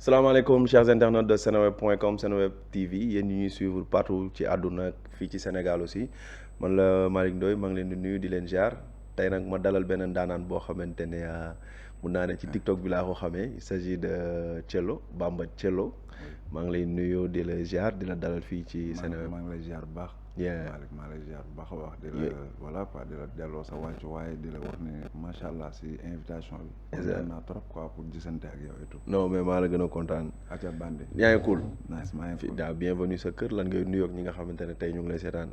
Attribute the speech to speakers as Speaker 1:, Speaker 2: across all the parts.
Speaker 1: salaamaaleykum chers internautes de seneweb.com Seneweb TV yéen ñi ñuy suivre partout ci àdduna fii ci Sénégal aussi man la Malick Ndoye maa ngi leen di nuyu di leen ziar tey nag ma dalal benn ndaanaan boo xamante ne mun naa ne ci TikTok bi laa ko xamee il s'agit de Thiello Bamba Thiello maa ngi lay nuyu di la ziar di la dalal fii ci Seneweb.
Speaker 2: maa ngi lay ziar bu baax. Malick maa lay ziar bu baax a wax di la voilà quoi di la delloo sa wàccu waaye di la wax ne macha allah si invitation bi. kontaan naa trop quoi pour gisante ak yow et tout.
Speaker 1: non mais maa la gën a kontaan.
Speaker 2: aca bandi
Speaker 1: yaa ngi cool.
Speaker 2: nice maa ngi
Speaker 1: fi daa bienvenue sa kër lan ngay nuyoog ñi nga xamante ne tey ñu ngi lay seetaan.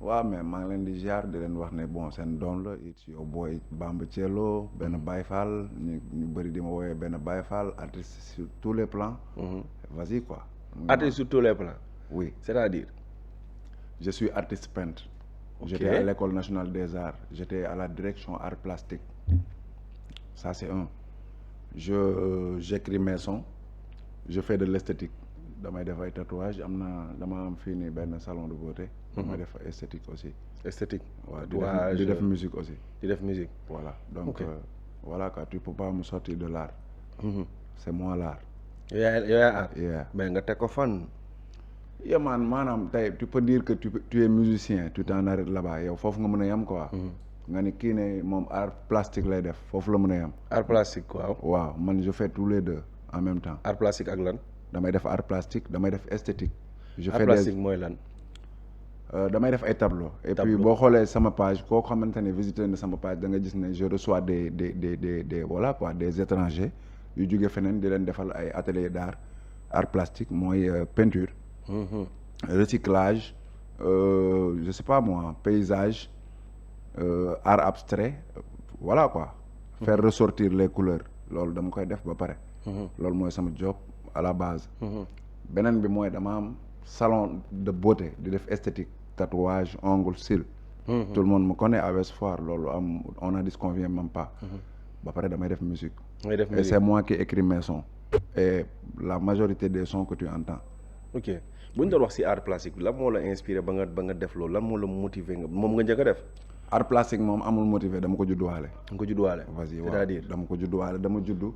Speaker 2: waaw mais maa ngi leen di ziar di leen wax ne bon seen doom la it's your boy Bamba Thiello benn Baye Fall ñu bëri di ma woowee benn Baye Fall artiste sur tous les plans. Vas-y quoi.
Speaker 1: Artiste sur tous les plans.
Speaker 2: Oui.
Speaker 1: C'est-à-dire.
Speaker 2: Je suis artiste peintre.
Speaker 1: Okay.
Speaker 2: J'étais à l'École nationale des arts. J'étais à la direction art plastique. Ça c'est un. J'écris mes sons. Je fais de l'esthétique. damay def ay tatouage dama am fii nii benn salon de beauté. damay def esthétique aussi.
Speaker 1: Esthétique.
Speaker 2: waaw di def musique aussi.
Speaker 1: di def musique.
Speaker 2: voilà donc
Speaker 1: okay.
Speaker 2: Voilà quoi tu peux pas me sortir de l'art. C'est moi l'art.
Speaker 1: yow yaa art.
Speaker 2: Yeah.
Speaker 1: mais nga teg ko fan.
Speaker 2: Yeah man maanaam tey tu peux dire que tu es musicien tu t'en arrêtes là-bas yow foofu nga mën a yem quoi. nga ni kii ne moom art plastique lay def foofu la mën a yem.
Speaker 1: art plastique waaw.
Speaker 2: waaw man je fais tous les deux en même temps.
Speaker 1: art plastique ak lan.
Speaker 2: damay def art plastique damay def esthétique.
Speaker 1: art plastique mooy lan.
Speaker 2: damay def ay tableau. Et puis boo xoolee sama page koo xamante ne visité na sama page da nga gis ne je reçois des voilà quoi des étrangers yu jóge feneen di leen defal ay atelier d'art art plastique mooy peinture. Recyclage je sais pas moi paysage art abstrait voilà quoi. Faire ressortir les couleurs loolu dama koy def ba pare. loolu mooy sama job à la base. beneen bi mooy dama am salon de beauté di def esthétique tatouage ongle cils. Tout le monde me connaît à Ouest Foire loolu am on a disconvient même pas. ba pare damay def musique. Et c'est moi qui écris mes sons. Et la majorité des sons que tu entends.
Speaker 1: ok bu ñu doon wax ci art plastique bi lan moo la inspiré ba nga def loolu lan moo la motivé nga moom nga njëkk a def.
Speaker 2: art plastique moom amul motivé dama ko judduwaale.
Speaker 1: nga ko judduwaale.
Speaker 2: vas-y
Speaker 1: c'est-à-dire
Speaker 2: dama ko judduwaale dama juddu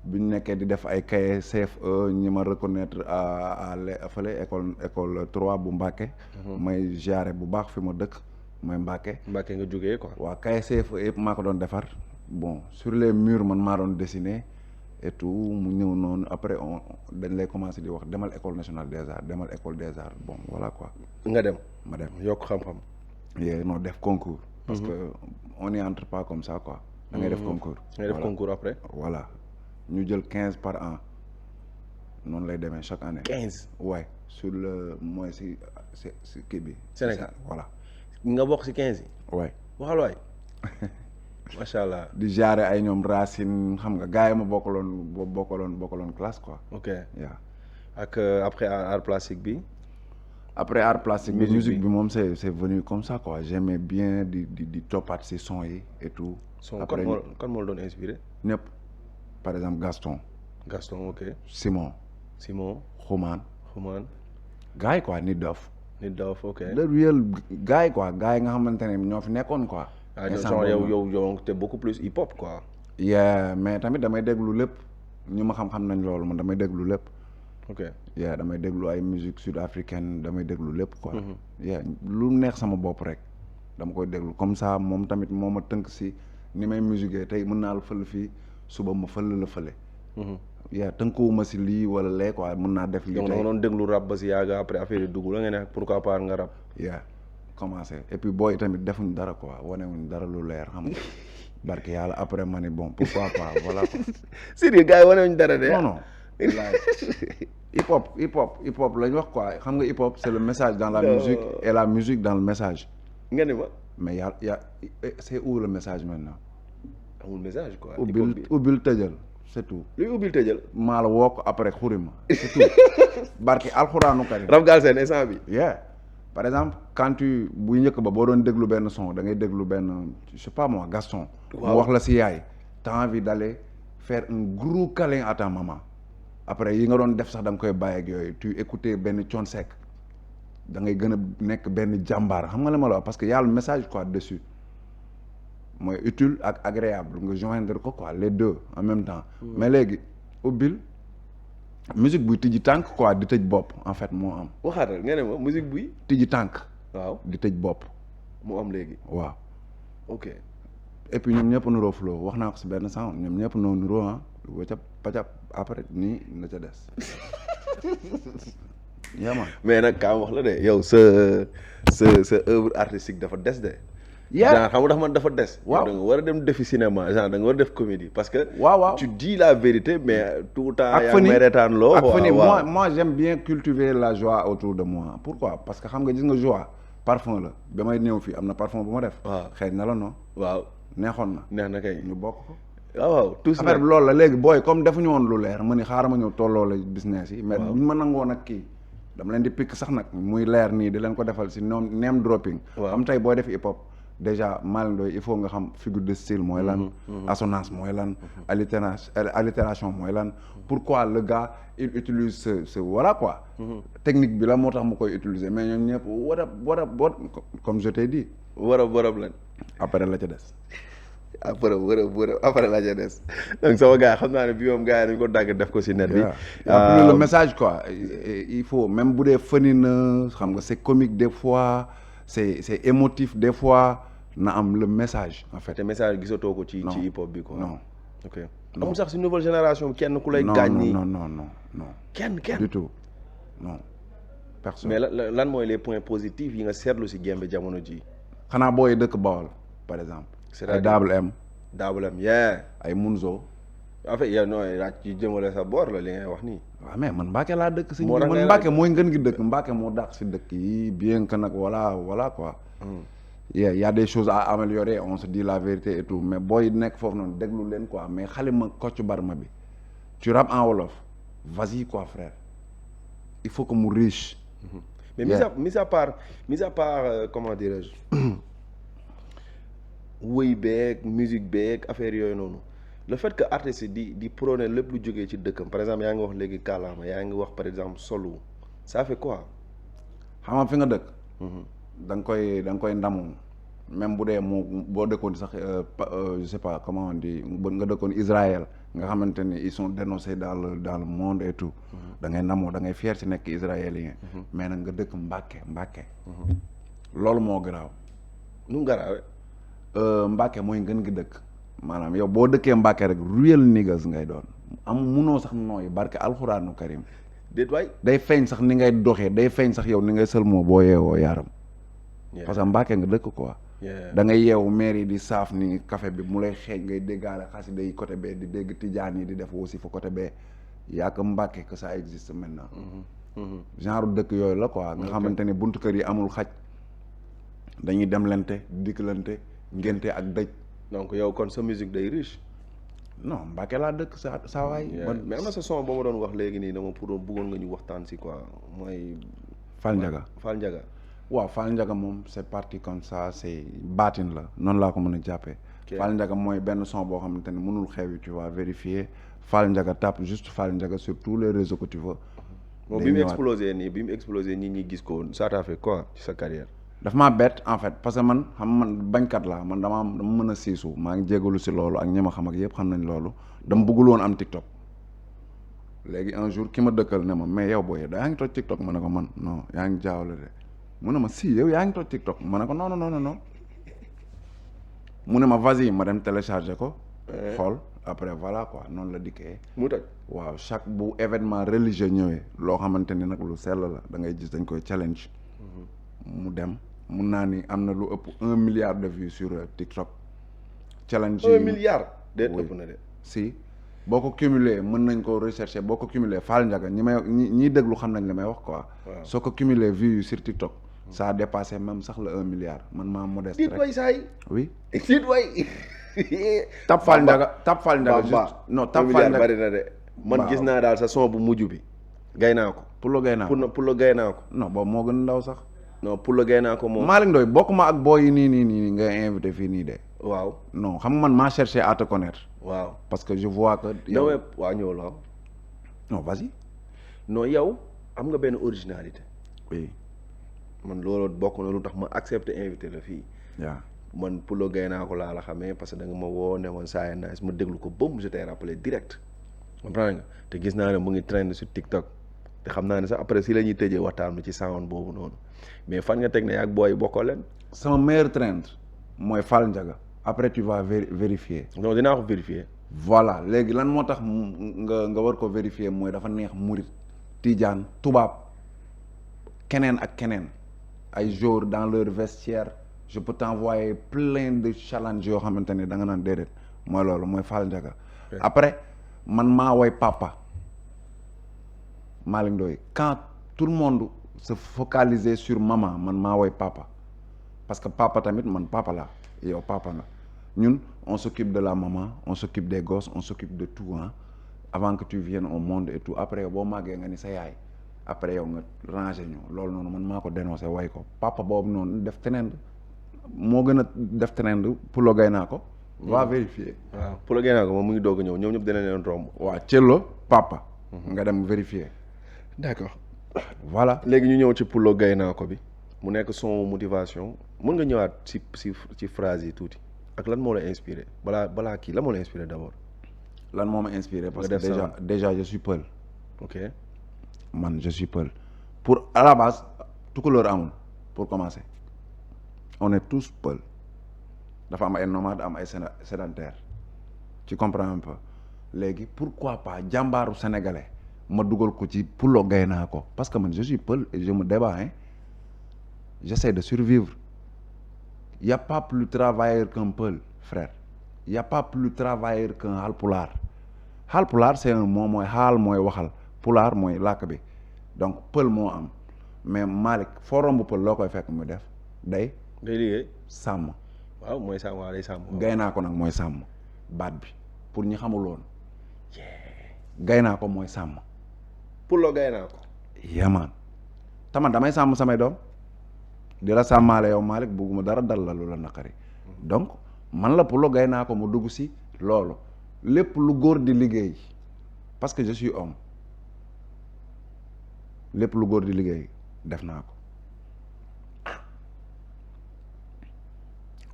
Speaker 2: bi ñu nekkee di def ay cahier CFE ñi ma reconnaître à fële école 3 bu Mbacké. may jaare bu baax fi ma dëkk mooy Mbacké.
Speaker 1: Mbacké nga jógee quoi.
Speaker 2: waaw cahier CFE yëpp maa ko doon defar bon sur les murs man maa doon dessiner. Et tout mu ñëw noonu après dañ lay commencer di wax demal école nationale des arts demal école des arts bon voilà quoi.
Speaker 1: nga dem
Speaker 2: ma dem
Speaker 1: yokk xam-xam.
Speaker 2: yee non def concours. parce que on n'y entre pas comme ça quoi. da ngay def concours.
Speaker 1: da ngay def concours après.
Speaker 2: voilà ñu jël 15 par an noonu lay demee chaque année.
Speaker 1: 15
Speaker 2: ouais sur le mooy si kii bi.
Speaker 1: Sénégal
Speaker 2: voilà.
Speaker 1: nga bokk ci 15 yi.
Speaker 2: ouais
Speaker 1: waxal waay. macha allah.
Speaker 2: di jaare ay ñoom Racine xam nga gars yi ma bokkaloon classe quoi.
Speaker 1: ok
Speaker 2: yaa
Speaker 1: ak après art plastique bi.
Speaker 2: après art plastique bi musique bi moom c'est venu comme ça quoi j'aimais bien di toppaat si son yi et tout.
Speaker 1: son
Speaker 2: après
Speaker 1: kan moo la doon inspiré.
Speaker 2: ñëpp par exemple Gaston
Speaker 1: ok.
Speaker 2: Simon. Xuman. gars yi quoi Nit Dof.
Speaker 1: ok.
Speaker 2: le real gars yi quoi gars yi nga xamante ne ñoo fi nekkoon quoi.
Speaker 1: genre yow te beaucoup plus hip hop quoi.
Speaker 2: yeah mais tamit damay déglu lépp ñu ma xam nañ loolu man damay déglu lépp.
Speaker 1: ok
Speaker 2: yeah damay déglu ay musique sud-africaine damay déglu lépp quoi. yeah lu neex sama bopp rek dama koy déglu comme ça moom tamit moo ma tënk si ni may musique tey mën naa la fël fii suba ma fël la fële. yeah tënkuwuma si lii wala lee quoi mën naa def. lii tey
Speaker 1: donc da nga doon déglu rap ba si yàgg après affaire yi dugg la nga ne pourquoi pas nga rap.
Speaker 2: yeah commencé et puis booy tamit defuñ dara quoi wanewuñ dara lu leer xam nga barke yàlla après ma ni bon pourquoi pas voilà quoi.
Speaker 1: sérieux gars yi wanewuñ dara de.
Speaker 2: non hip hop lañ wax quoi xam nga hip hop c'est le message dans la musique et la musique dans le message.
Speaker 1: nga ni ma.
Speaker 2: mais y a c'est où le message maintenant.
Speaker 1: amul message quoi.
Speaker 2: ubbil tëjal c'est tout.
Speaker 1: luy ubbil tëjal.
Speaker 2: maa la woo ko après xuri ma c'est tout barke alxuraanu karim.
Speaker 1: rap Galsen instant bi.
Speaker 2: yeah par exemple quand buy njëkk ba boo doon déglu benn son da ngay déglu benn je sais pas moi Gaston. mu wax la si yaay. t'as envie d'aller faire un gros câlin à ta maman. après yi nga doon def sax da nga koy bàyyi ak yooyu tu écouter benn Thione Seck da ngay gën a nekk benn jàmbaar xam nga la ma la wax parce que y a le message quoi dessus mooy utile ak agréable nga joindre ko quoi les deux en même temps. mais léegi ubbil musique buy tijji tànk quoi di tëj bopp en fait moo am.
Speaker 1: waxaatal nga ne ma musique buy.
Speaker 2: tijji tànk.
Speaker 1: waaw
Speaker 2: di tëj bopp.
Speaker 1: mu am léegi.
Speaker 2: waaw.
Speaker 1: ok.
Speaker 2: et puis ñoom ñëpp nuroo flow wax naa ko si benn sound ñoom ñëpp noo nuroo ah wacap pacap après nii na ca des. yaa ma
Speaker 1: mais nag kaa wax la de yow sa œuvre artistique dafa des de.
Speaker 2: yaa
Speaker 1: genre xam nga dafa man dafa des.
Speaker 2: waaw
Speaker 1: da nga war a dem defi cinéma genre da nga war a def comédie parce que.
Speaker 2: waaw
Speaker 1: tu dis la vérité mais tout le temps.
Speaker 2: ak
Speaker 1: yaa ngi may reetaan loo.
Speaker 2: ak fani
Speaker 1: waaw
Speaker 2: moi j'aime bien cultiver la joie autour de moi pourquoi parce que xam nga gis nga joie parfum la ba may ñëw fii am na parfum bu ma def.
Speaker 1: waaw
Speaker 2: xëy na la non.
Speaker 1: waaw
Speaker 2: neexoon na.
Speaker 1: neex na kay
Speaker 2: ñu bokk ko.
Speaker 1: waaw tous
Speaker 2: affaire bi loolu la léegi booy comme defuñu woon lu leer ma ni xaaral ma ñëw tolloo la business yi. mais
Speaker 1: waaw
Speaker 2: buñ ma nangoon ak kii dama leen di pikk sax nag muy leer nii di leen ko defal si noom name dropping.
Speaker 1: waaw
Speaker 2: am tey booy def hip hop déjà Malick Ndoye il faut nga xam figure de style mooy lan. assonance mooy lan. allitération mooy lan. pourquoi le gars il utilise ce voilà quoi. technique bi la moo tax mu koy utiliser mais ñoom ñëpp war a comme je t'ai dit.
Speaker 1: warab lan.
Speaker 2: après la ca des.
Speaker 1: après la ca des donc sama gars xam naa ne bi moom gars yi dañ ko dagg def ko si net bi.
Speaker 2: le message quoi il faut même bu dee funny na xam nga c'est comique des fois c'est émotif des fois na am le message en fait.
Speaker 1: te message gisatoo ko ci
Speaker 2: Non.
Speaker 1: ci hip hop bi quoi.
Speaker 2: non
Speaker 1: ok
Speaker 2: Non.
Speaker 1: amul sax si nouvelle génération kenn ku lay.
Speaker 2: non
Speaker 1: gaañ nii
Speaker 2: non
Speaker 1: kenn
Speaker 2: du tout non personne.
Speaker 1: mais lan mooy les points positifs yi nga seetlu si Gembe jamono ji.
Speaker 2: xanaa booy dëkk Bawol par exemple.
Speaker 1: C'est-à-dire?
Speaker 2: ay Double M
Speaker 1: daabalam yeah
Speaker 2: ay Munzo.
Speaker 1: en fait yow nooy laaj ci jëmale sa boor la li ngay wax nii.
Speaker 2: waaw mais man Mbacke laa dëkk si
Speaker 1: Moo tax
Speaker 2: man
Speaker 1: ngay
Speaker 2: Mbacke
Speaker 1: laaj.
Speaker 2: mooy ngën gi dëkk Mbacke moo dàq si dëkk yi bien que nag voilà quoi. y a des choses à améliorer on se dit la vérité et tout mais booy nekk foofu noonu déglu leen quoi mais xale ma Kocc Barma bi tu rappes en wolof vas-y quoi frère il faut que mu riche.
Speaker 1: mais
Speaker 2: Yeah.
Speaker 1: mis à part comment dirais-je wëy beeg musique beeg affaire yooyu noonu le fait que artiste yi di prôner lépp lu jógee ci dëkkam par exemple yaa ngi wax léegi kàllaama yaa ngi wax par exemple solu ça fait quoi.
Speaker 2: xam nga fi nga dëkk. da nga koy ndamu même bu dee boo dëkkoon sax je sais pas comment on dit nga dëkkoon Israël nga xamante ni ils sont dénoncés dans le monde et tout. da ngay ndamoo da ngay fier ci nekk israélien. mais nag nga dëkk Mbàkke. loolu moo garaaw.
Speaker 1: nu mu garaawee.
Speaker 2: Mbàkke mooy ngën gi dëkk maanaam yow boo dëkkee Mbàkke rek real niggas ngay doon munoo sax nooy barke alxuraanu karim
Speaker 1: déet waay.
Speaker 2: day feeñ sax ni ngay doxee day feeñ sax yow ni ngay sëlmoo boo yeewoo yaaram.
Speaker 1: Yeah.
Speaker 2: parce que Mbàkke nga dëkk quoi.
Speaker 1: Yeah.
Speaker 2: da ngay yeewu maire yi di saaf ni café bi mu lay xeeñ ngay déggaale xasida yi côté bee di dégg tijaan yi di def aussi fa côté bee yaa que Mbàkke que ça existe maintenant. genre dëkk yooyu la quoi. nga xamante ni buntu kër yi amul xaj dañuy dem lente dikkalante ngénte ak dëj.
Speaker 1: donc yow kon sa musique day riche.
Speaker 2: non Mbàkke laa dëkk saa waay.
Speaker 1: mais am na sa son ba ma doon wax léegi nii dama pour bëggoon nga ñu waxtaan si quoi mooy.
Speaker 2: Fall Ndiaga.
Speaker 1: Fall Ndiaga.
Speaker 2: waaw Fall Ndiaga moom c'est parti comme ça c'est baatin la noonu laa ko mën a jàppee. Fall Ndiaga mooy benn son boo xamante ne mënul xewi tu vas vérifier Fall Ndiaga tape juste Fall Ndiaga sur tous les réseaux que tu veux.
Speaker 1: moom bi mu explosé nit ñi gis ko ça t'a fait quoi ci sa carrière.
Speaker 2: daf maa bett en fait parce que man bañkat laa man dama mën a siisu maa ngi jégalu si loolu ak ñi ma xam ak yëpp xam nañ loolu dama bëggul woon am TikTok léegi un jour ki ma dëkkal ne ma mais yow booy yaa ngi toj TikTok ma ne ko man non yaa ngi jaawale de mu ne ma si yow yaa ngi toj TikTok ma ne ko non mu ne ma vas-y ma dem télécharger ko. xool après voilà quoi noonu la dikkee.
Speaker 1: mu toj
Speaker 2: waaw chaque bu événement religieux ñëwee loo xamante ni nag lu sell la da ngay gis dañ koy challenge. mu dem. mun naa ni am na lu ëpp 1 milliard de vues sur TikTok. challenge
Speaker 1: 1 milliard. déet ëpp na de.
Speaker 2: si boo ko cumulé mën nañ ko rechercher boo ko cumulé Fall Ndiaga ñi déglu xam nañ li may wax quoi. soo ko cumulé vues yu sur TikTok. ça a dépassé même sax la 1 milliard man maa modeste rek.
Speaker 1: diit way saay.
Speaker 2: oui.
Speaker 1: diit way.
Speaker 2: Tap Fall Ndiaga juste non Tap Fall Ndiaga
Speaker 1: bari na de. man gis naa daal sa son bu mujj bi. gay naa ko.
Speaker 2: pour gay naa ko
Speaker 1: pour gay naa ko.
Speaker 2: non boobu moo gën ndaw sax.
Speaker 1: non pour le gay naa ko moom.
Speaker 2: Malick Ndoye bokk ma ak booy yi nii ngay invité fii nii de.
Speaker 1: waaw.
Speaker 2: non xam nga man maa cherché à te connaître.
Speaker 1: waaw
Speaker 2: parce que je vois que.
Speaker 1: yow waaw ñëw la
Speaker 2: non vas-y.
Speaker 1: non yow am nga benn originalité.
Speaker 2: oui.
Speaker 1: man loolu bokk na lu tax ma accepté invité la fii.
Speaker 2: waaw
Speaker 1: man pour gay naa ko laa la xamee parce que da nga ma woo ne woon saa nice ma déglu ko bëm je t'ai rappelé direct. comprendre nga te gis naa ne mu ngi trend sur TikTok te xam naa ne sax après si la ñuy tëjee waxtaan bi ci sound boobu noonu mais fan nga teg ne ak booy bokkoo leen.
Speaker 2: sama meilleur trend mooy Fall Ndiaga après tu vas vérifier.
Speaker 1: non dinaa ko vérifier.
Speaker 2: voilà léegi lan moo tax nga war ko vérifier mooy dafa neex murit tijaan tubaab keneen ak keneen ay joueurs dans leur vestiaire je peux t'envoyer plein de challenges yoo xamante ni da nga naan déedéet mooy loolu mooy Fall Ndiaga. après man maa woy papa Malick Ndoye quand tout le monde se focalisait sur maman man maa woy papa parce que papa tamit man papa la yow papa nga ñun on s'occupe de la maman on s'occupe des gosses on s'occupe de tout hein avant que tu viennes au monde et tout après yow boo màggee nga ni sa yaay après yow nga ranger ñu loolu noonu man maa ko dénoncé way ko papa boobu noonu def trend moo gën a def trend Pulo Gaynako va vérifier.
Speaker 1: waaw Pulo Gaynako moom mu ngi doog a ñëw ñoom ñëpp dina leen romb.
Speaker 2: waaw Cello papa. nga dem vérifier.
Speaker 1: d'accord.
Speaker 2: voilà
Speaker 1: léegi ñu ñëw ci Pulo Gaynako bi mu nekk son motivation mën nga ñëwaat ci phrase yi tuuti ak lan moo la inspiré balaa kii lan moo la inspiré d'abord.
Speaker 2: lan moo ma inspiré parce que déjà je suis Peul.
Speaker 1: ok
Speaker 2: man je suis Peul pour à la base tukulóor amul pour commencer on est tous Peul dafa am ay nomades am ay sédentaires tu comprends un peu léegi pourquoi pas jàmbaaru sénégalais ma dugal ko ci Pulo Gaynako parce que man je suis Peul et je me débat hein j'essaie de survivre y a pas plus travailleur qu'un Peul frère y a pas plus travailleur qu'un Halpulaar Halpulaar c'est un mot mooy xaal mooy waxal pulaar mooy làkk bi donc Peul moo am mais Malick foo romb Peul loo koy fekk muy def day
Speaker 1: liggéey
Speaker 2: sàmm.
Speaker 1: waaw mooy sàmm waaw day sàmm.
Speaker 2: Gaynako nag mooy sàmm baat bi pour ñi xamul woon Gaynako mooy sàmm.
Speaker 1: Pulo Gaynako.
Speaker 2: yamaan taman damay sàmm samay doom di la sàmmaale yow Malick bugguma dara dal la lu la naqari donc man la Pulo Gaynako mu dugg si loolu lépp lu góor di liggéey parce que je suis homme lépp lu góor di liggéey def naa ko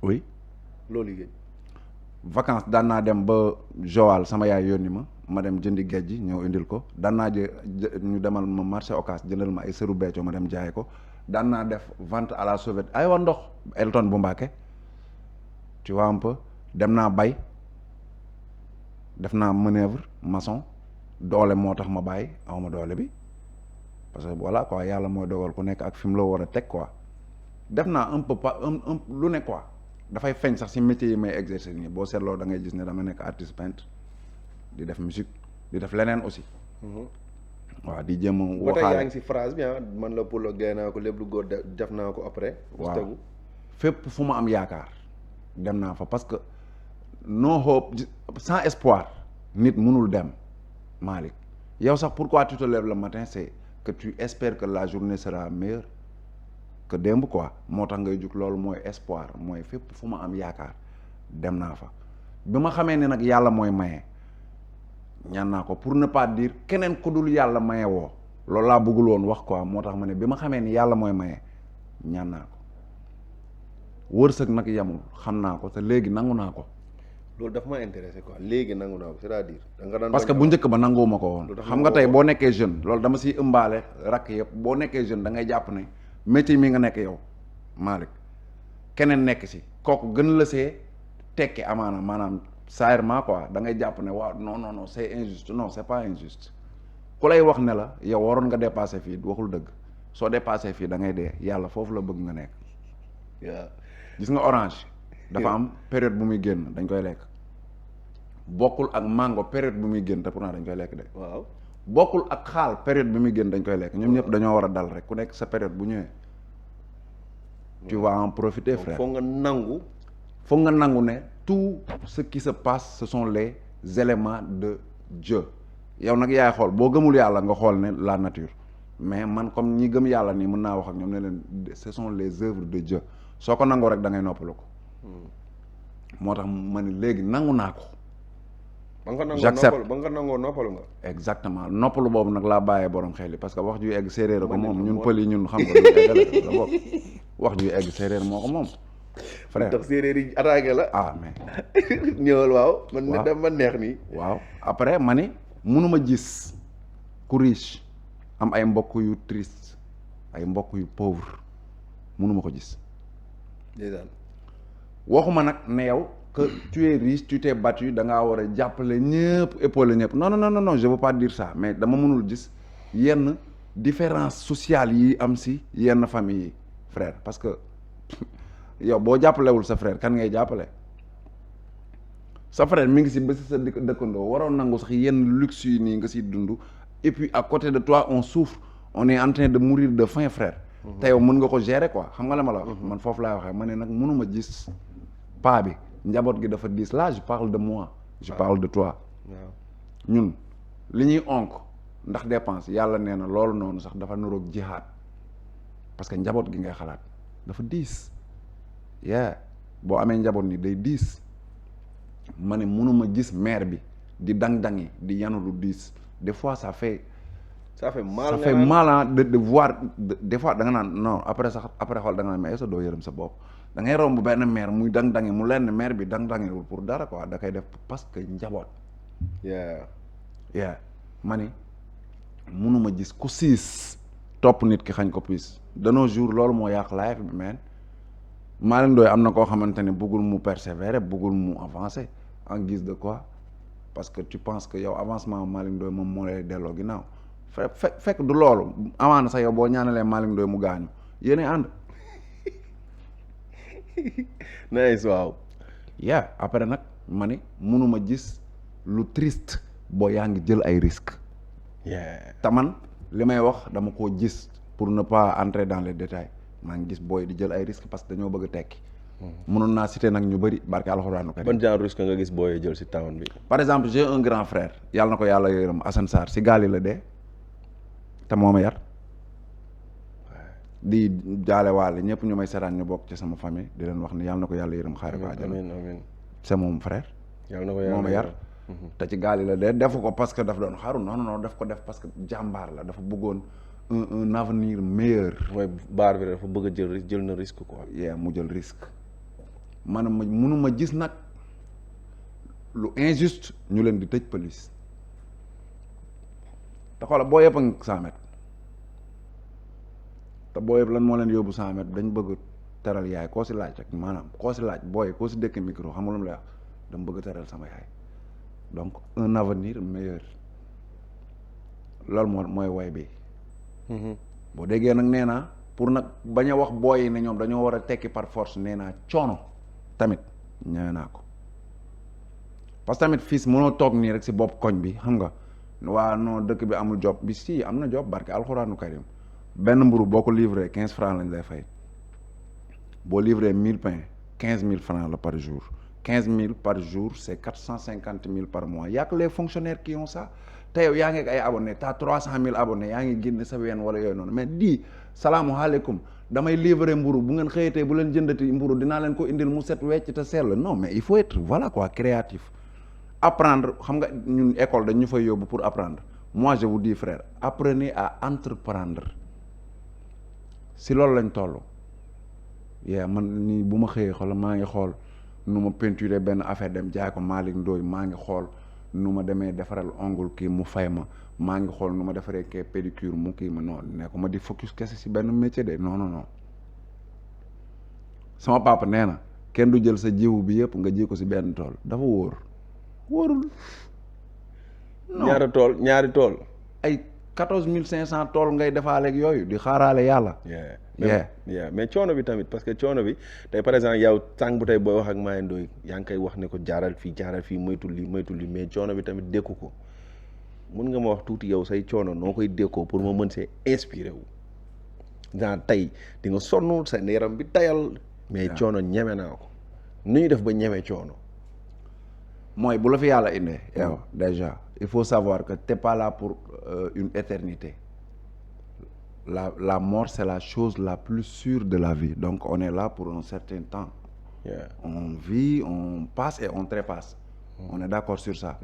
Speaker 2: oui.
Speaker 1: loo liggéey.
Speaker 2: vacances daan naa dem ba Joal sama yaay yónni ma dem jëndi géej gi ñëw indil ko daan naa ñu demal ma marché Ocass jëndal ma ay sëru becco ma dem jaay ko daan naa def vente à la sauvette ay wa ndox Elton bu Mbàkke tu vois un peu dem naa bay def naa manœuvre maçon doole moo tax ma bàyyi awma doole bi parce que voilà quoi yàlla mooy dogal ku nekk ak fi mu la war a teg quoi def naa un peu pas un lu ne quoi dafay feeñ sax ci métier yi may exercer nii boo seetloo da ngay gis ne dama nekk artiste peintre di def musique di def leneen aussi. waaw di jéem a waxaale
Speaker 1: ba tey yaa ngi ci phrase bi man la Pulo Gaynako lépp lu góor def naa ko après.
Speaker 2: waaw fépp fu ma am yaakaar dem naa fa parce que no hope sans espoir nit mënul dem Malick yow sax pourquoi tu te lèves le matin c'est que tu espères que la journée sera meilleure que démb quoi moo tax ngay jug loolu mooy espoir mooy fépp fu ma am yaakaar dem naa fa bi ma xamee ne nag yàlla mooy maye ñaan naa ko pour ne pas dire keneen ku dul yàlla maye woo loolu laa bëggul woon wax quoi moo tax ma ne bi ma xamee ni yàlla mooy maye ñaan naa ko wërsëg nag yamul xam naa ko te léegi nangu naa ko.
Speaker 1: loolu daf ma intéressé quoi léegi nangu naa ko c'est-à-dire da nga daan
Speaker 2: parce que bu njëkk ba nanguwuma ko woon xam nga tey boo nekkee jeune loolu dama siy ëmbaale rakk yëpp boo nekkee jeune da ngay jàpp ne métier mi nga nekk yow Malick keneen nekk si kooku gën la see tekki amaana maanaam saayirement quoi da ngay jàpp ne waaw non c'est injuste non c'est pas injuste ku lay wax ne la yow waroon nga dépasser fii waxul dëgg soo dépassé fii da ngay dee yàlla foofu la bëgg nga nekk gis nga orange dafa am période bu muy génn dañ koy lekk bokkul ak mango période bu muy génn te pourtant dañ koy lekk de
Speaker 1: waaw
Speaker 2: bokkul ak xaal période bi muy génn dañ koy lekk ñoom ñëpp dañoo war a dal rek ku nekk sa période bu ñëwee tu vas en profiter frère
Speaker 1: foog nga nangu
Speaker 2: ne tout ce qui se passe ce sont les éléments de Dieu yow nag yaay xool boo gëmul yàlla nga xool ne la nature mais man comme ñi gëm yàlla nii mën naa wax ak ñoom ne leen ce sont les œuvres de Dieu soo ko nangoo rek da ngay noppalu ko moo tax ma ne léegi nangu naa ko
Speaker 1: j'accepte ba nga nangoo noppalu nga
Speaker 2: exactement noppalu boobu nag laa bàyyee borom xel yi parce que wax ju egg séeréer ko moom ñun pël yi ñun xam nga du eggale la bokk wax ju egg séeréer moo ko moom frère
Speaker 1: tax séeréer yi attaqué la
Speaker 2: ah mais
Speaker 1: ñëwal waaw man neex nii
Speaker 2: waaw après ma ni mënuma gis ku riche am ay mbokk yu triste ay mbokk yu pauvre mënuma ko gis. waxuma nag ne yow que tu es riche tu t'es battu da ngaa war a jàppale ñëpp épaule ñëpp non non non non je veux pas dire ça mais dama mënul gis yenn différence sociale yi am si yenn famille yi frère parce que yow boo jàppalewul sa frère kan ngay jàppale sa frère mi ngi si ba si sa dëkkandoo waroon nangu sax yenn luxe yi nii nga siy dund et puis à côté de toi on souffre on est en train de mourir de faim frère te yow mën nga ko gérer quoi xam nga la ma la wax man foofu laay waxee ma ne nag mënuma gis paa bi njaboot gi dafa diis là je parle de moi je parle de toi ñun li ñuy onk ndax dépense yàlla nee na loolu noonu sax dafa nuroog jihaad parce que njaboot gi ngay xalaat dafa diis boo amee njaboot ni day diis ma ne mënuma gis mère bi di dang-dangi di yanu lu diis des fois ça fait mal de voir des fois da nga naan non après xool da nga naan mais est-ce que doo yërëm sa bopp da ngay romb benn mère muy dang-dangi mu leen mère bi dang-dangiwul pour dara quoi da koy def parce que njaboot ma ni mënuma gis ku siis topp nit ki xañ ko puis de nos jours loolu moo yàq life bi man Malick Ndoye am na koo xamante ne bëggul mu persévérer bëggul mu avancer en guise de quoi parce que tu penses que yow avancement Malick Ndoye moom moo lay delloo ginnaaw fekk du loolu amaana sax yow boo ñaanalee Malick Ndoye mu gaañu yéene ànd
Speaker 1: nice waaw
Speaker 2: après nag ma ni mënuma gis lu triste boo yaa ngi jël ay risques te man li may wax dama koo gis pour ne pas entrer dans les détails maa ngi gis booy di jël ay risques parce que dañoo bëgg a tekki mënoon naa citer nag ñu bëri barke alxuraanu karim
Speaker 1: ban genre risque nga gis booy jël si town bi
Speaker 2: par exemple j'ai un grand frère yàlla na ko yàlla yërëm Assane Sarr si gaal yi la dee te moo ma yar di jaale waale ñëpp ñu may seetaan ñu bokk ci sama famille di leen wax ne yàlla na ko yàlla yërëm xaare ko àjjana
Speaker 1: amiin
Speaker 2: c'est mon frère
Speaker 1: yàlla na ko
Speaker 2: moo ma yar te ci gaal yi la dee defu ko parce que daf doon xaru non daf ko def parce que jàmbaar la dafa bëggoon un avenir meilleur
Speaker 1: mooy baar bi dafa bëgg a jël na risque quoi
Speaker 2: mu jël risque maanaam mënuma gis nag lu injuste ñu leen di tëj police te xoola boo yëpp a ngi 100 mètres te boo yëpp lan moo leen yóbbu 100 mètres dañ bëgg teral yaay koo si laaj rek maanaam koo si laaj booy koo si dëkk micro xam nga lu mu lay wax dama bëgg teral sama yaay donc un avenir meilleur loolu mooy woy bi boo déggee nag nee naa pour nag bañ a wax booy yi ne ñoom dañoo war a tekki par force nee naa coono tamit ñëwee naa ko parce que tamit fils mënoo toog nii rek si bopp koñ bi xam nga waa non dëkk bi amul job bi si am na job barke alxuraanu karim benn mburu boo ko livré 15 francs lañ lay fay boo livré 1000 pains 15000 francs la par jour 15000 par jour c'est 450000 par mois y a que les fonctionnaires qui ont ça te yow yaa ngi ak ay abonnés t'as 300000 abonnés yaa ngi génne sa ween wala yooyu noonu mais di salaamualeykum damay livrer mburu bu ngeen xëyatee bu leen jëndati mburu dinaa leen ko indil mu set wecc te sell non mais il faut être voilà quoi créatif apprendre xam nga ñun école dañ ñu fay yóbbu pour apprendre moi je vous dis frère apprenez à entreprendre si loolu lañ toll man nii bu ma xëyee xool maa ngi xool nu ma peinturer benn affaire dem jaay ko Malick Ndoye maa ngi xool nu ma demee defaral ongle kii mu fay ma maa ngi xool nu ma defaree kee pédicure mu kii ma non ne ko ma di focus kese si benn métier de non sama papa nee na kenn du jël sa jiwu bi yëpp nga ji ko si benn tool dafa wóorul
Speaker 1: ñaari tool
Speaker 2: ay 14500 tool ngay defaaleeg yooyu di xaaraale yàlla
Speaker 1: mais coono bi tamit parce que coono bi tey par exemple yow tànk bu tey booy wax ak Malick Ndoye yaa ngi koy wax ne ko jaaral fii moytul li mais coono bi tamit dékku ko mun nga ma wax tuuti yow say coono noo koy dékkoo pour ma mën see inspiré wu genre tey di nga sonn sa yaram bi tayal mais coono ñeme naa ko nu ñu def ba ñeme coono
Speaker 2: mooy bu la fi yàlla indee yow déjà il faut savoir que t'es pas là pour une éternité la mort c'est la chose la plus sûre de la vie donc on est là pour un certain temps on vit on passe et on trépasse on est d'accord sur ça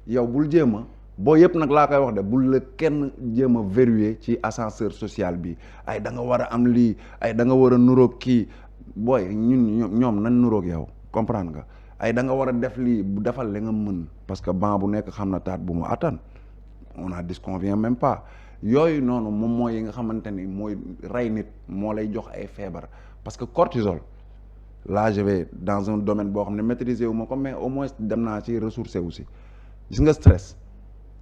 Speaker 2: yow bul jéem a boo yëpp nag laa koy wax de bul la kenn jéem a verrouiller ci ascenseur social bi ay da nga war a am lii ay da nga war a nuroog kii booy ñoom nan nuroog yow comprendre nga ay da nga war a def lii bu defal li nga mën parce que ban bu nekk xam na taat bu mu attan on a disconvient même pas yooyu noonu moom mooy yi nga xamante ni mooy rey nit moo lay jox ay feebar parce que cortisol là je vais dans un domaine boo xam ne maîtriser wu ma ko mais au moins dem naa ci ressourcé aussi gis nga stress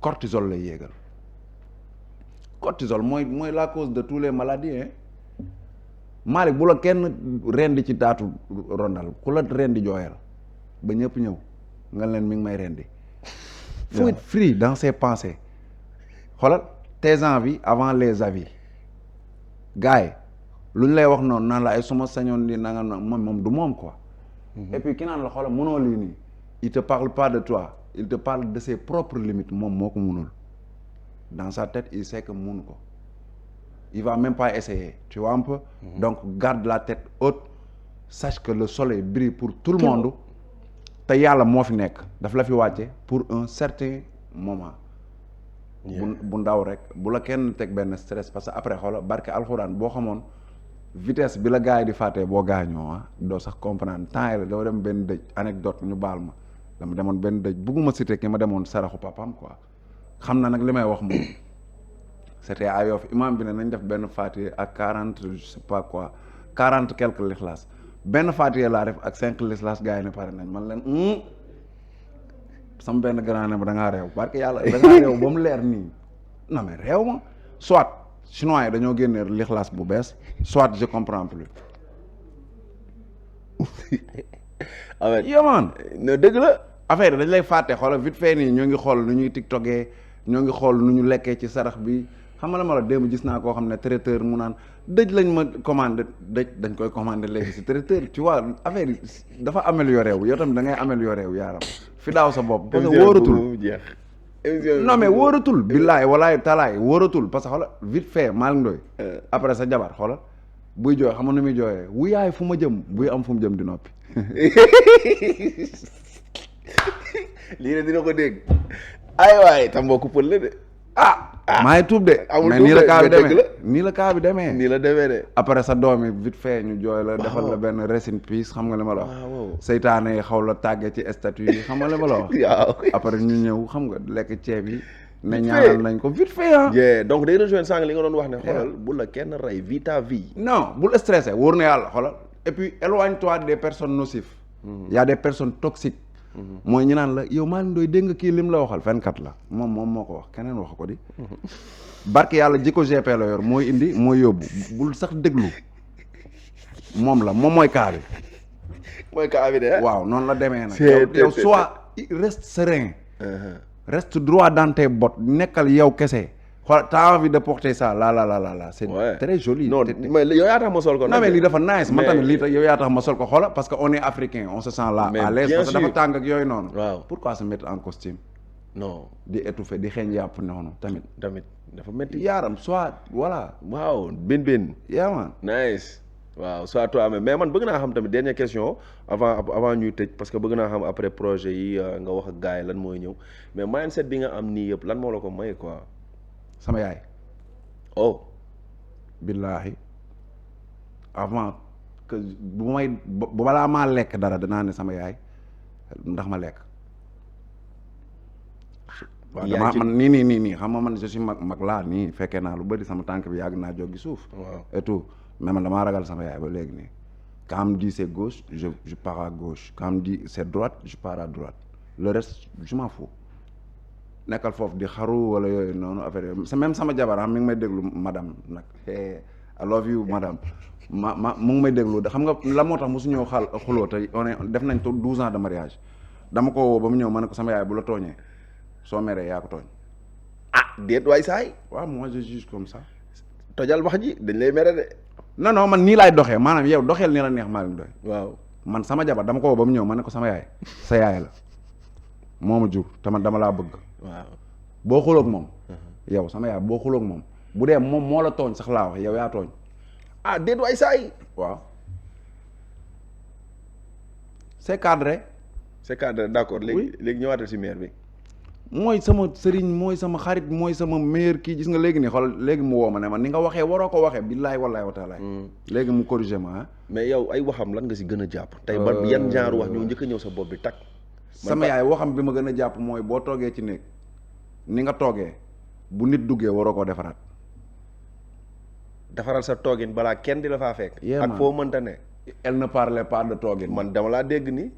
Speaker 2: cortisol lay yéegal cortisol mooy la cause de tous les maladies hein Malick bu la kenn rendi ci taatu rondal ku la rendi jooyal ba ñëpp ñëw nga leen mi ngi may rendi faut être free dans ses pensées xoolal tes envies avant les avis gars yi lu ñu lay wax noonu naan la ay suma sañoon di nanga moom du moom quoi et puis ki naan la xoolal mënoo lii nii il te parle pas de toi il te parle de ses propres limites moom moo ko mënul dans sa tête il sait que mënu ko il va même pas essayer tu vois un peu donc garde la tête haute sache que le soleil brille pour tout le monde te yàlla moo fi nekk daf la fi wàcce pour un certain moment bu ndaw rek bu la kenn teg benn stress parce que après xoola barke alxuraan boo xamoon vitesse bi la gars yi di fàttee boo gaañoo doo sax comprendre temps yi la dama dem benn dëj anecdote ñu baal ma dama demoon benn dëj bugguma citer ki ma demoon saraxu papam quoi xam na nag li may wax moom c'était à Yoff imam bi ne nañ def benn fatiha ak 40 je sais pas quoi 40 quelques lixlaas benn fatiha laa def ak 5 lixlaas gars yi ne pare nañ man leen sama benn grand ne ma da ngaa réew parce que yàlla da ngaa réew ba mu leer nii non mais réew ma soit chinois yi dañoo génne lixlaas bu bees soit je comprends plus yaman
Speaker 1: ne dëgg la
Speaker 2: affaire dañ lay fàtte xoolal vite fait nii ñoo ngi xool nu ñuy tiktokee ñoo ngi xool nu ñu lekkee ci sarax bi xam nga la ma la démb gis naa koo xam ne traiteur mu naan dëj lañ ma commandé dëj dañ koy commandé léegi si traiteur tu vois affaire yi dafa amélioré wu yow tamit da ngay amélioré wu yaaram fi daaw sa bopp parce que wóoratul non mais wóoratul billaay walaay talaay wóoratul parce que xoola vite fait Malick Ndoye après sa jabar xoola buy jooy xam nga nu muy jooyee wu yaay fu ma jëm buy am fu mu jëm di noppi
Speaker 1: lii ne dina ko dégg ay waay tam mbokku pël la de
Speaker 2: maa ngi tuub de mais nii la kaa bi demee nii la kaa bi demee
Speaker 1: nii la demee de
Speaker 2: après sa doom yi vite fait ñu jooy la defal la benn rest in peace xam nga li ma la wax seytaane yi xaw la tàggee ci statut yi xam nga li ma la wax
Speaker 1: waaw
Speaker 2: après ñu ñëw xam nga lekk ceeb yi ne ñaanal nañ ko vite fait
Speaker 1: donc day rejoindre sànq li nga doon wax ne xoolal bu la kenn rey vie ta vie
Speaker 2: non bul stressé wóor na yàlla xoolal et puis éloigne-toi des personnes nocives y a des personnes toxiques mooy ñu naan la yow Malick Ndoye dégg nga kii lim la waxal fenkat la moom moo ko wax keneen wax ko di barke yàlla jikko GP la yor mooy indi mooy yóbbu bul sax déglu moom mooy kaa bi
Speaker 1: mooy kaa bi de
Speaker 2: waaw noonu la demee nag yow soit reste serein reste droit dans tes bottes nekkal yow kese xool t'as envie de porter ça là c'est très joli
Speaker 1: non mais yow yaa tax ma sol ko
Speaker 2: non mais lii dafa nice man tamit lii tax yow yaa tax ma sol ko xoola parce que on est africain on se sent là à l'aise parce que dafa tàng ak yooyu noonu
Speaker 1: waaw
Speaker 2: pourquoi se mettre en costume
Speaker 1: non
Speaker 2: di étouffer di xeeñ yàpp noonu tamit
Speaker 1: dafa métti
Speaker 2: yaaram soit voilà
Speaker 1: waaw bin
Speaker 2: yaa man
Speaker 1: nice waaw soit toi mais man bëgg naa xam tamit dernière question avant ñuy tëj parce que bëgg naa xam après projet yi nga wax ak gars yi lan mooy ñëw mais mindset bi nga am nii yëpp lan moo la ko may quoi
Speaker 2: sama yaay billaahi avant que bu balaa maa lekk dara danaa ne sama yaay ndax ma lekk waaw dama man nii xam nga man je suis mag laa nii fekkee naa lu bëri sama tànk bi yàgg naa jógi suuf et tout mais man damaa ragal sama yaay ba léegi nii quand on me dit c'est gauche je pars à gauche quand on me dit c'est droite je pars à droite le reste je m'en fous nekkal foofu di xaru wala yooyu noonu affaire yooyu c'est même sama jabar mi ngi may déglu madame nag I love you madame mu ngi may déglu xam nga la moo tax mosu ñëw xuloo te on est def nañ 12 ans de mariage dama ko woo ba mu ñëw ma ne ko sama yaay bu la tooñee soo meree yaa ko tooñ
Speaker 1: déet waay saay
Speaker 2: waaw moi je juge comme ça
Speaker 1: tojal wax ji dañ lay mere de
Speaker 2: non man nii laay doxee maanaam yow doxeel nii la neex Malick Ndoye
Speaker 1: waaw
Speaker 2: man sama jabar dama ko woo ba mu ñëw ma ne ko sama yaay sa yaay la moo ma jur te man dama laa bëgg
Speaker 1: waaw
Speaker 2: boo xuloog moom yow sama yaay boo xuloog moom bu dee moom moo la tooñ sax laa wax yow yaa tooñ
Speaker 1: déet waay saay
Speaker 2: waaw c'est cadré
Speaker 1: d'accord léegi ñëwaatal ci maire bi
Speaker 2: mooy sama sëriñ mooy sama xarit mooy sama meilleur kii gis nga léegi nii xool léegi mu woo ma ne ma ni nga waxee waroo ko waxee billaay wallaay wa taalaay léegi mu corrigé ma
Speaker 1: mais yow ay waxam lan nga ci gën a jàpp tey ba yan genre wax ñoo njëkk a ñëw sa bopp bi tak
Speaker 2: sama yaay waxam bi ma gën a jàpp mooy boo toogee ci néeg ni nga toogee bu nit duggee waroo koo defaraat.
Speaker 1: defaral sa toogin balaa kenn di la faa fekk.
Speaker 2: Yeah,
Speaker 1: ak
Speaker 2: man.
Speaker 1: foo mënta ne.
Speaker 2: elle ne parlait pas de toogin.
Speaker 1: man dama laa dégg nii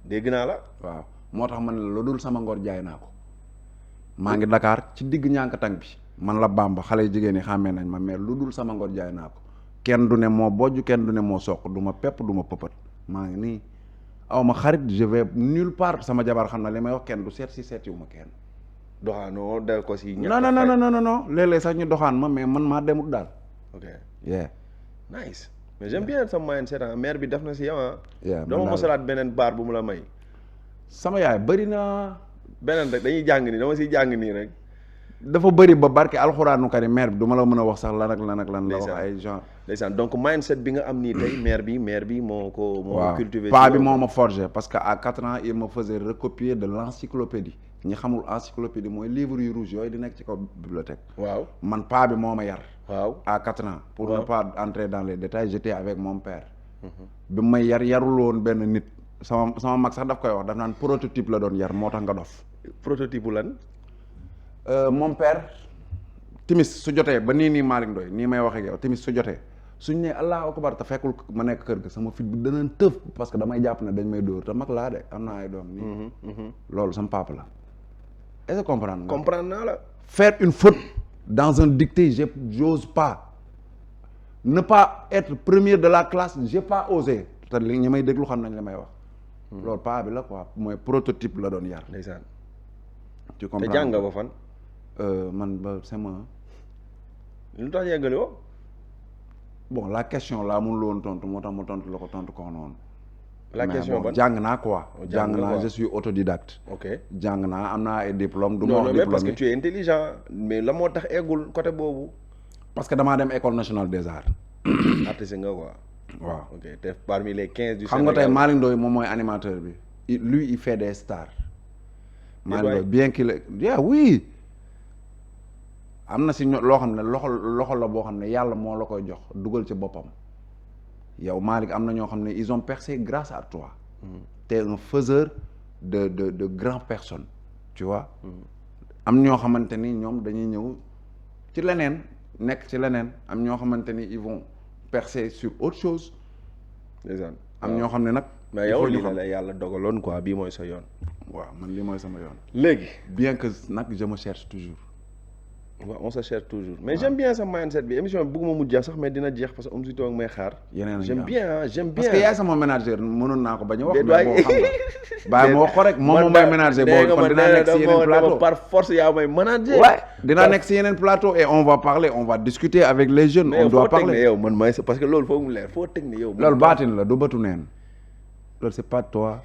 Speaker 1: dégg naa la.
Speaker 2: waaw moo tax man la lu dul sama ngor jaay naa ko. maa ngi Dakar ci digg ñànkatang bi. man la Bamba xale yu jigéen ñi xàmmee nañ ma mais lu dul sama ngor jaay naa ko. kenn du ne moo bojj kenn du ne moo soq du ma pepp du ma pëpët maa ngi nii aw ma xarit je vais nulle part sama jabar xam na li may wax kenn du seet si seetiwu ma kenn.
Speaker 1: doxaanoo del ko si.
Speaker 2: non non non non non léeg-léeg sax ñu doxaan ma mais man maa demut daal.
Speaker 1: ok
Speaker 2: yeah.
Speaker 1: nice mais j'aime bien sa mindset ah maire bi def na si yow ah.
Speaker 2: yeah
Speaker 1: doo ma mosalaat beneen baar bu mu la may.
Speaker 2: sama yaay bëri na.
Speaker 1: beneen rek dañuy jàng nii dama siy jàng nii rek.
Speaker 2: dafa bëri ba barke alxuraanu karim maire bi du ma la mën a wax sax lan ak lan ak lan la wax ay genre.
Speaker 1: ndeysaan donc mindset bi nga am nii tey maire bi moo ko cultivé.
Speaker 2: paa bi moo ma forgé parce que à 4 ans il me faisait recopier de l'encyclopédie ñi xamul encyclopédie mooy livre yu rouge yooyu di nekk ci kaw bibliothèque.
Speaker 1: waaw
Speaker 2: man paa bi moo ma yar.
Speaker 1: waaw
Speaker 2: à 4 ans. pour ne pas entrer dans les détails j'étais avec mon père. bi may yarul woon benn nit. sama mag sax daf koy wax daf naan prototype la doon yar moo tax nga dof.
Speaker 1: prototype bu lan.
Speaker 2: mon père timis su jotee ba nii Malick Ndoye nii may wax ak yow timis su jotee suñ ne allahu akbar te fekkul ma nekk kër ga sama fit bi danañ tëf parce que damay jàpp ne dañ may dóor te mag laa de am naa ay doom nii. loolu sama papa la. est-ce que comprendre
Speaker 1: naa la.
Speaker 2: faire une faute dans un dictée j'ose pas ne pas être premier de la classe j'ai pas osé te li ñi may déglu xam nañ li may wax. loolu paa bi la quoi mooy prototype la doon yar.
Speaker 1: ndeysaan.
Speaker 2: tu comprends
Speaker 1: te jàng nga ba fan.
Speaker 2: man ba sama.
Speaker 1: lu tax yeggali woo.
Speaker 2: bon la question laa mënul woon tontu moo tax ma tontu la ko tontu ko noonu.
Speaker 1: la question ban
Speaker 2: jàng naa quoi. jàng naa
Speaker 1: quoi.
Speaker 2: je suis autodidacte.
Speaker 1: ok
Speaker 2: jàng naa am naa ay diplôme du ma
Speaker 1: non
Speaker 2: wax
Speaker 1: mais
Speaker 2: diplôme
Speaker 1: parce que tu es intelligent mais la moo tax eggul côté boobu.
Speaker 2: parce que damaa dem école nationale des arts.
Speaker 1: artiste nga quoi.
Speaker 2: waaw
Speaker 1: ok te parmi les 15 du
Speaker 2: xam nga
Speaker 1: Sénégal.
Speaker 2: tey Malick Ndoye moom mooy animateur bi. lui il fait des stars. Malick Ndoye bien qu'il est yeah oui. am na si loo xam ne loxo la boo xam ne yàlla moo la koy jox dugal ci boppam yow Malick am na ñoo xam ne ils ont percé grâce à toi. t'es un faiseur de grandes personnes tu vois. am ñoo xamante ni ñoom dañuy ñëw ci leneen nekk ci leneen am ñoo xamante ni ils vont percer sur autre chose.
Speaker 1: ndeysaan
Speaker 2: am ñoo xam ne nag.
Speaker 1: mais yow lii la yàlla dogaloon quoi bii mooy sa yoon.
Speaker 2: waaw man lii mooy sama yoon.
Speaker 1: léegi.
Speaker 2: bien que nag je me cherche toujours.
Speaker 1: waaw on se cherche toujours mais j'aime bien sa mindset bi émission bi bëgguma mu jeex sax mais dina jeex parce que si toog may xaar.
Speaker 2: yeneen
Speaker 1: j'aime bien j'aime bien.
Speaker 2: parce que yaay sama manager mënoon naa ko bañ a wax.
Speaker 1: mais
Speaker 2: boo xam nga bàyyi ma wax ko rek moom may manager boobu kon dinaa nekk si yeneen plateau
Speaker 1: par force yaa may manager.
Speaker 2: ouais dinaa nekk si yeneen plateau et on va parler on va discuter avec les jeunes. on doit parler
Speaker 1: mais yow man may parce que loolu foog mu leer foo teg ne yow.
Speaker 2: loolu baatin la du bëtu neen loolu c'est pas toi.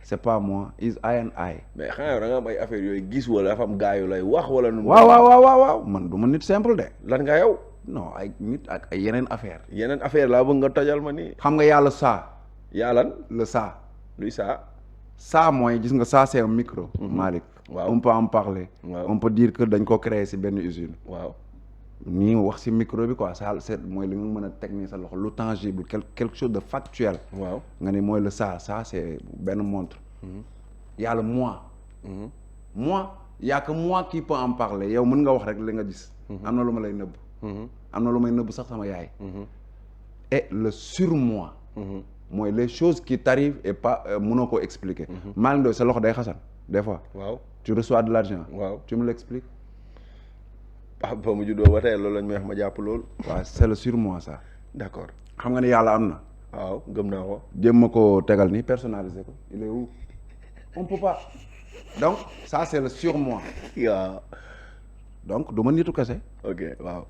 Speaker 2: c'est pas moi is I and I.
Speaker 1: mais xanaa da nga am ay affaires yooyu gis wala dafa am gars yu lay wax wala.
Speaker 2: waaw man du ma nit simple de.
Speaker 1: lan nga yow.
Speaker 2: non ay nit ak ay yeneen affaire
Speaker 1: yeneen affaire laa bëgg nga tojal ma nii.
Speaker 2: xam nga yàlla saa.
Speaker 1: yàllan
Speaker 2: le saa.
Speaker 1: luy saa.
Speaker 2: saa mooy gis nga ça c'est un micro. Malick.
Speaker 1: waaw
Speaker 2: on peut en parler.
Speaker 1: waaw
Speaker 2: on peut dire que dañ ko créer ci benn usine.
Speaker 1: waaw.
Speaker 2: nii wax ci micro bi quoi ça c'est mooy li nga mën a teg nii sa loxo lu tangible quelque chose de factuel.
Speaker 1: waaw
Speaker 2: nga ni mooy le ça c'est benn montre. yàlla moi. moi y a que moi qui peut en parler yow mën nga wax rek li nga gis. am na lu ma lay nëbb. am na lu may nëbb sax sama yaay. et le surmoi. mooy les choses qui t'arrivent et pas mënoo koo expliquer. Malick Ndoye sa loxo day xasan des fois.
Speaker 1: waaw
Speaker 2: tu reçois de l'argent.
Speaker 1: waaw
Speaker 2: tu me l'expliques.
Speaker 1: ah ba mu juddoo ba tey loolu lañ may wax ma jàpp loolu.
Speaker 2: waaw c'est le surmoi ça.
Speaker 1: d'accord.
Speaker 2: xam nga ne yàlla am na.
Speaker 1: waaw gëm naa ko.
Speaker 2: jéem ma ko tegal nii personnaliser ko il est où on peut pas donc ça c'est le surmoi.
Speaker 1: waaw.
Speaker 2: donc du ma nitu kese.
Speaker 1: ok waaw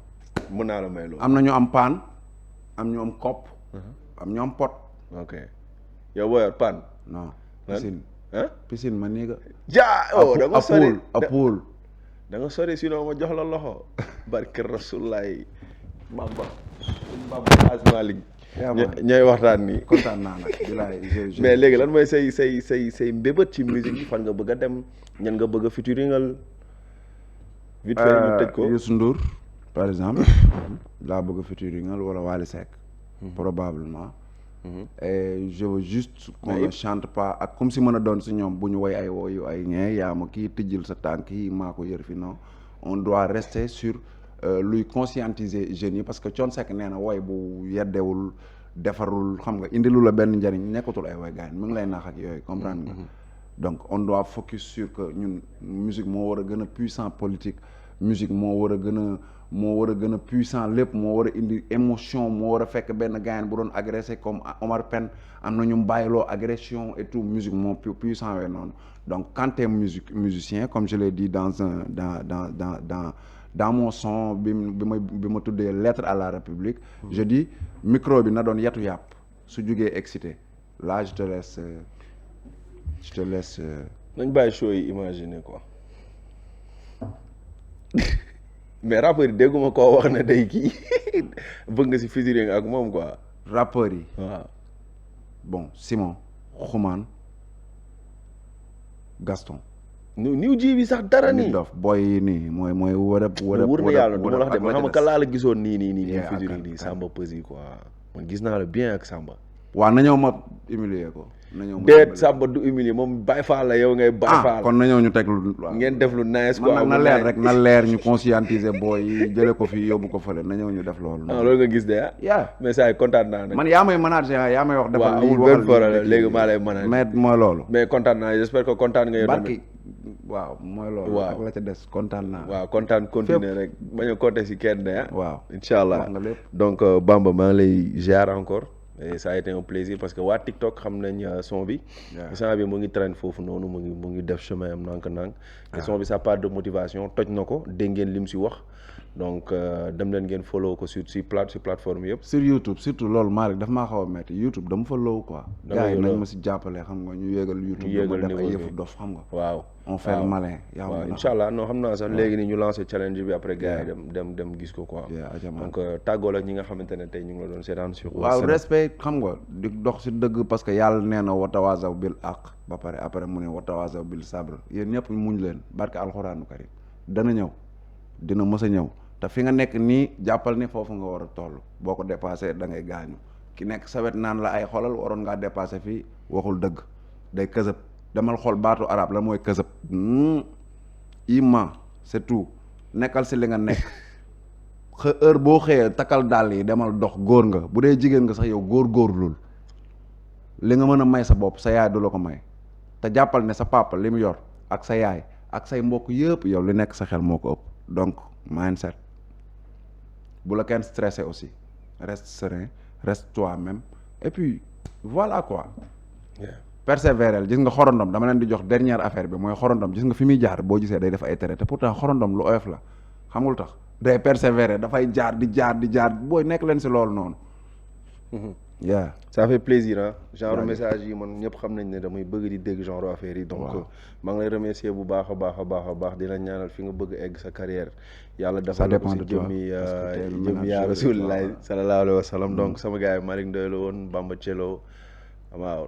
Speaker 1: mën naa la may loolu.
Speaker 2: am na ñu am paan am ñu am kopp. am ñu am pot.
Speaker 1: ok yow boo yor pan.
Speaker 2: non
Speaker 1: lan
Speaker 2: piscine.
Speaker 1: ah
Speaker 2: piscine ma nii nga.
Speaker 1: jaa oh da nga sori
Speaker 2: a pool
Speaker 1: da nga sori sinon ma jox la loxo. barke rasulaay. Bamba Asmalik. ñooy waxtaan nii.
Speaker 2: kontaan naa nag bilaay
Speaker 1: mais léegi lan mooy say mbébét ci musique bi fan nga bëgg a dem ñan nga bëgg a featuringal. vite fait ñu tëj ko
Speaker 2: Youssou Ndour par exemple. laa bëgg a featuringal wala Wally Seck. probablement. et je veux juste qu'on ne chante pas ak comme si mën a doon si ñoom bu ñu woy ay woyu ay ñee yaa ma kii tijjil sa tànk yi maa ko yër fi non on doit rester sur luy conscientiser jeunes yi parce que Thione Seck nee na woy bu yeddewul defarul xam nga indilu la benn njëriñ nekkatul ay woy gars yi mu ngi lay naax ak yooyu comprendre nga donc on doit focus sur que ñun musique moo war a gën a puissant politique musique moo war a gën a puissant lépp moo war a indi émotion moo war a fekk benn gars bu doon agressé comme Omar Pène am na ñu bàyyiloo agression et tout musique moo puissant wee noonu donc quand t'es musicien comme je l'ai dit dans mon son bi ma tuddee lettre à la République je dis micro bi na doon yetu yàpp su jugee excité là je te laisse
Speaker 1: nañ bàyyi show yi imaginer quoi mais rappeur yi dégguma koo wax ne day kii bëgg nga si featuring ak moom quoi
Speaker 2: rappeur yi
Speaker 1: waaw
Speaker 2: bon Simon Xuman Gaston
Speaker 1: niw ji bi sax dara nii
Speaker 2: dof boy yi nii mooy wër
Speaker 1: na yàlla du ma la wax de ma xam nga kan laa la gisoon nii featuring nii Samba Peuzzi quoi man gis naa la bien ak Samba
Speaker 2: waaw na ñëw ma humilier ko
Speaker 1: déet Samba du humilier moom Baye Fall la yow ngay Baye Fall
Speaker 2: kon na ñëw ñu teg lu
Speaker 1: ngeen def lu nice quoi
Speaker 2: na leer rek na leer ñu conscientiser booy yi jële ko fii yóbbu ko fële na ñëw ñu def loolu
Speaker 1: loolu nga gis de mais saa yi kontaan naa nag
Speaker 2: man yaa may manager yaa may wax defal
Speaker 1: lii amul benn problème léegi maa lay manager
Speaker 2: mais mooy loolu
Speaker 1: mais kontaan naa j'espère que kontaan nga yow
Speaker 2: barki waaw mooy loolu ak la ca des kontaan naa
Speaker 1: waaw kontaan continuer rek bañ a compter si kenn de
Speaker 2: waaw
Speaker 1: incha allah donc Bamba maa ngi lay ziar encore et ça a été un plaisir parce que waa TikTok xam nañ son bi son bi mu ngi traîne foofu noonu mu ngi def chemin am nànk-nànk te son bi ça part de motivation toj na ko dégg ngeen lim si wax donc dem leen ngeen follow ko sur plateforme yëpp
Speaker 2: sur YouTube surtout loolu Malick daf maa xaw a metti YouTube dama fa low quoi gars yi nañ ma si jàppale xam nga ñu yéegal YouTube dama def ay yëfu dof xam nga
Speaker 1: waaw
Speaker 2: on fait le malin
Speaker 1: waaw incha allah non xam naa sax léegi ni ñu lancé challenge bi après gars yi dem gis ko quoi donc tàggool ak ñi nga xamante ne tey ñu ngi la doon seetaan sur
Speaker 2: waaw respect xam nga di dox si dëgg parce que yàlla nee na watawaasaw bil aq ba pare après mu ne watawaasaw bil sabre yéen ñëpp muñ leen barke alxuraanu karim dana ñëw dina mës a ñëw te fi nga nekk nii jàppal ni foofu nga war a toll boo ko dépassé da ngay gaañu ki nekk sa wet naan la ay xolal waroon ngaa dépassé fii waxul dëgg day kësëb demal xool baatu arab la mooy kësëb ima c'est tout nekkal si li nga nekk heure boo xëyee takkal dàll yi demal dox góor nga bu dee jigéen nga sax yow góorlul li nga mën a may sa bopp sa yaay du la ko may te jàppal ne sa papa li mu yor ak sa yaay ak say mbokk yëpp yow li nekk sa xel moo ko ëpp donc mindset bu la kenn stressé aussi reste serein reste toi-même et puis voilà quoi persévérer gis nga xorondom dama leen di jox dernière affaire bi mooy xorondom gis nga fi muy jaar boo gisee day def ay tere te pourtant xorondom lu oyof la xamul tax day persévérer dafay jaar di jaar booy nekk leen si loolu noonu
Speaker 1: ça fait plaisir ah genre message yi man ñëpp xam nañ ne damay bëgg di dégg genre affaire yi donc maa ngi lay remercier bu baax a baax di la ñaanal fi nga bëgg egg sa carrière yàlla defal la ko si jëmmi yaa rasulilah sallallahu alayhi wa sallam donc sama gars yi Malick Ndoye la woon Bamba Thiello waaw